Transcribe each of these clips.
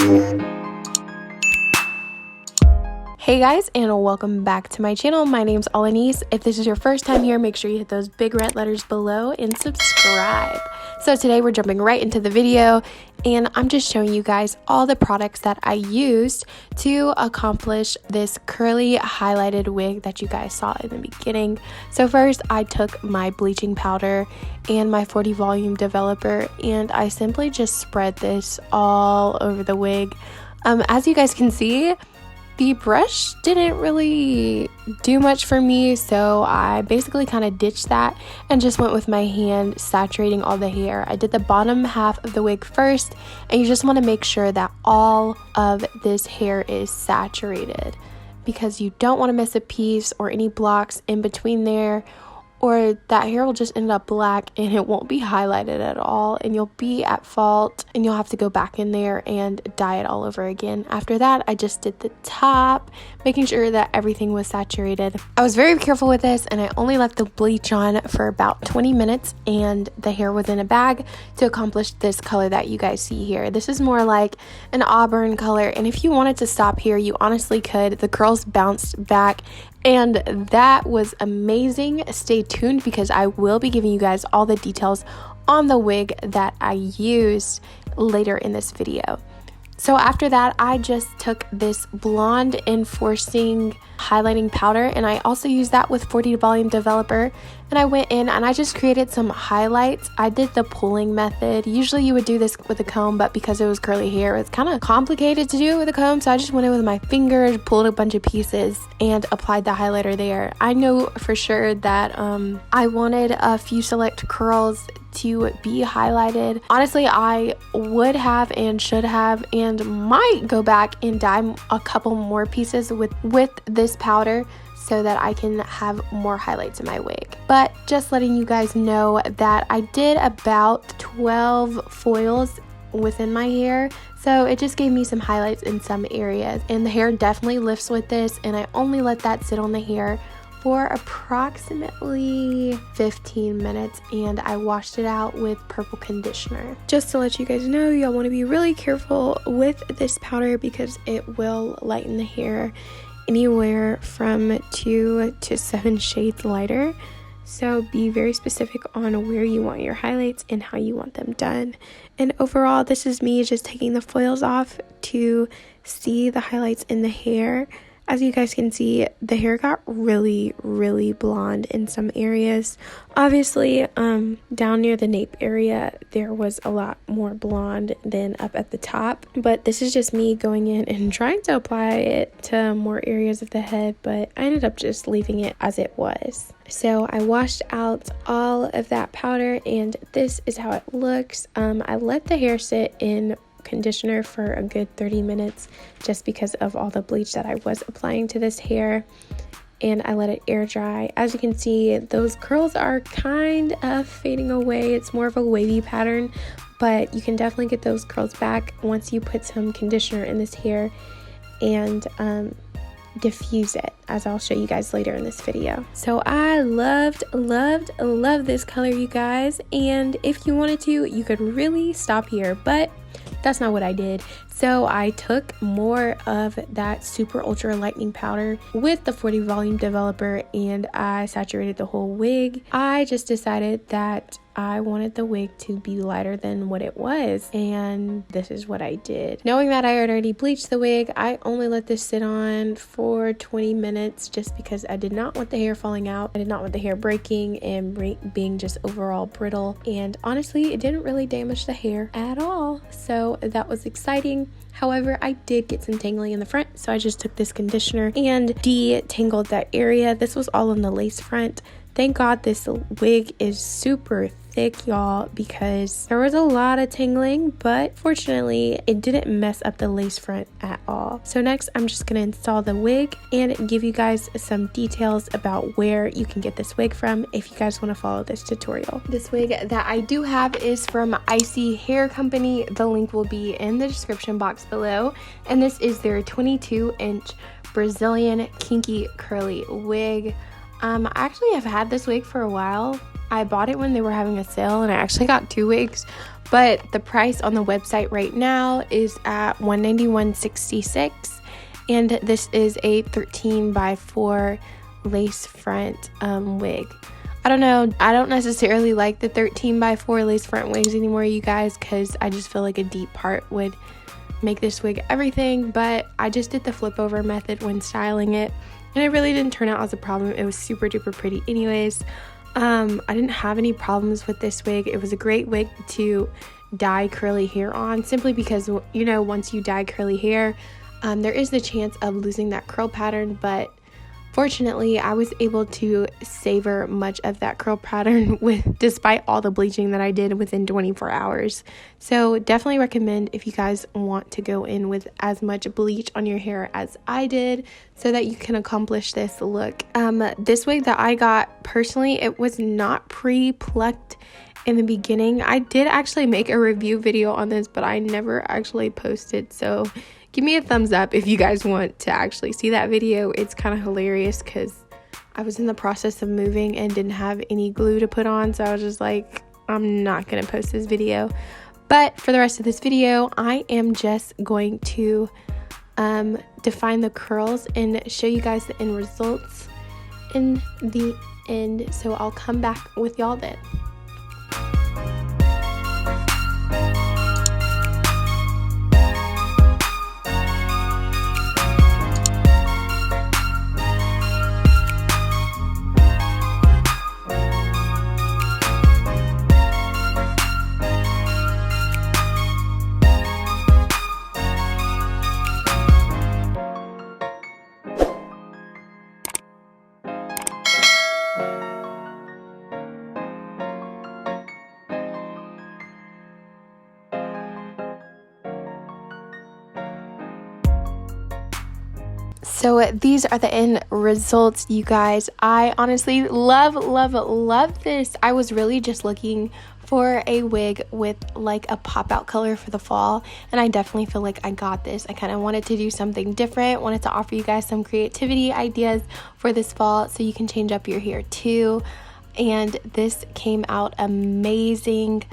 Hey guys, and welcome back to my channel. My name's Olineece. If this is your first time here, make sure you hit those big red letters below and subscribe. So today we're jumping right into the video, and I'm just showing you guys all the products that I used to accomplish this curly highlighted wig that you guys saw in the beginning. So first, I took my bleaching powder and my 40 volume developer, and I simply just spread this all over the wig. As you guys can see, the brush didn't really do much for me, so I basically kind of ditched that and just went with my hand saturating all the hair. I did the bottom half of the wig first, and you just want to make sure that all of this hair is saturated because you don't want to miss a piece or any blocks in between there, or that hair will just end up black and it won't be highlighted at all, and you'll be at fault and you'll have to go back in there and dye it all over again. After that, I just did the top, making sure that everything was saturated. I was very careful with this, and I only left the bleach on for about 20 minutes, and the hair was in a bag to accomplish this color that you guys see here. This is more like an auburn color, and if you wanted to stop here, you honestly could. The curls bounced back, and that was amazing. Stay tuned because I will be giving you guys all the details on the wig that I used later in this video. So after that, I just took this blonde enforcing highlighting powder, and I also used that with 40 volume developer, and I went in and I just created some highlights. I did the pulling method. Usually you would do this with a comb, but because it was curly hair, it's kind of complicated to do it with a comb, so I just went in with my fingers, pulled a bunch of pieces, and applied the highlighter there. I know for sure that I wanted a few select curls to be highlighted. Honestly, I would have and should have and might go back and dye a couple more pieces with this powder so that I can have more highlights in my wig. But just letting you guys know that I did about 12 foils within my hair, so it just gave me some highlights in some areas, and the hair definitely lifts with this, and I only let that sit on the hair for approximately 15 minutes, and I washed it out with purple conditioner. Just to let you guys know, y'all want to be really careful with this powder because it will lighten the hair anywhere from 2 to 7 shades lighter. So be very specific on where you want your highlights and how you want them done. And overall, this is me just taking the foils off to see the highlights in the hair. As you guys can see, the hair got really blonde in some areas. Obviously, down near the nape area, there was a lot more blonde than up at the top. But this is just me going in and trying to apply it to more areas of the head, but I ended up just leaving it as it was. So I washed out all of that powder, and this is how it looks. I let the hair sit in conditioner for a good 30 minutes just because of all the bleach that I was applying to this hair, and I let it air dry. As you can see, those curls are kind of fading away. It's more of a wavy pattern, but you can definitely get those curls back once you put some conditioner in this hair and diffuse it, as I'll show you guys later in this video. So I loved this color, you guys, and if you wanted to, you could really stop here, but that's not what I did. So I took more of that super ultra lightening powder with the 40 volume developer, and I saturated the whole wig. I just decided that I wanted the wig to be lighter than what it was, and this is what I did. Knowing that I had already bleached the wig, I only let this sit on for 20 minutes just because I did not want the hair falling out. I did not want the hair breaking and being just overall brittle, and honestly, it didn't really damage the hair at all, so that was exciting. However, I did get some tangling in the front, so I just took this conditioner and detangled that area. This was all in the lace front. Thank God this wig is super thick, y'all, because there was a lot of tangling, but fortunately it didn't mess up the lace front at all. So next, I'm just going to install the wig and give you guys some details about where you can get this wig from if you guys want to follow this tutorial. This wig that I do have is from Isee Hair Company. The link will be in the description box below, and this is their 22-inch Brazilian kinky curly wig. I actually have had this wig for a while. I bought it when they were having a sale, and I actually got 2 wigs, but the price on the website right now is at $191.66, and this is a 13x4 lace front wig. I don't know, I don't necessarily like the 13x4 lace front wigs anymore, you guys, because I just feel like a deep part would make this wig everything, but I just did the flip over method when styling it, and it really didn't turn out as a problem. It was super duper pretty anyways. I didn't have any problems with this wig. It was a great wig to dye curly hair on, simply because, you know, once you dye curly hair, there is the chance of losing that curl pattern, but fortunately I was able to savor much of that curl pattern despite all the bleaching that I did within 24 hours. So definitely recommend if you guys want to go in with as much bleach on your hair as I did so that you can accomplish this look. This wig that I got, personally, it was not pre-plucked in the beginning. I did actually make a review video on this, but I never actually posted, so give me a thumbs up if you guys want to actually see that video. It's kind of hilarious because I was in the process of moving and didn't have any glue to put on, so I was just like, I'm not going to post this video. But for the rest of this video, I am just going to define the curls and show you guys the end results in the end, so I'll come back with y'all then. So these are the end results, you guys. I honestly love this. I was really just looking for a wig with like a pop out color for the fall, and I definitely feel like I got this. I kind of wanted to do something different, wanted to offer you guys some creativity ideas for this fall so you can change up your hair too, and this came out amazing.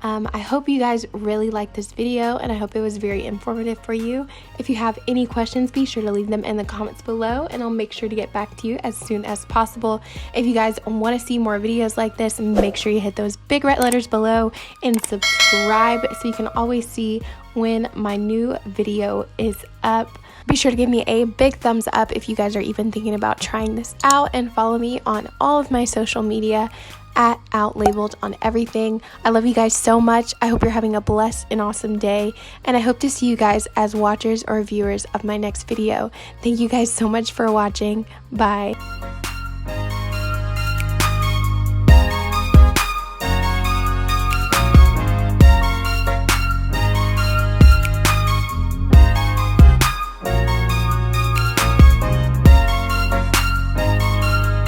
I hope you guys really liked this video, and I hope it was very informative for you. If you have any questions, be sure to leave them in the comments below, and I'll make sure to get back to you as soon as possible. If you guys want to see more videos like this, make sure you hit those big red letters below and subscribe so you can always see when my new video is up. Be sure to give me a big thumbs up if you guys are even thinking about trying this out, and follow me on all of my social media at Outlabeled on everything. I love you guys so much. I hope you're having a blessed and awesome day, and I hope to see you guys as watchers or viewers of my next video. Thank you guys so much for watching. Bye.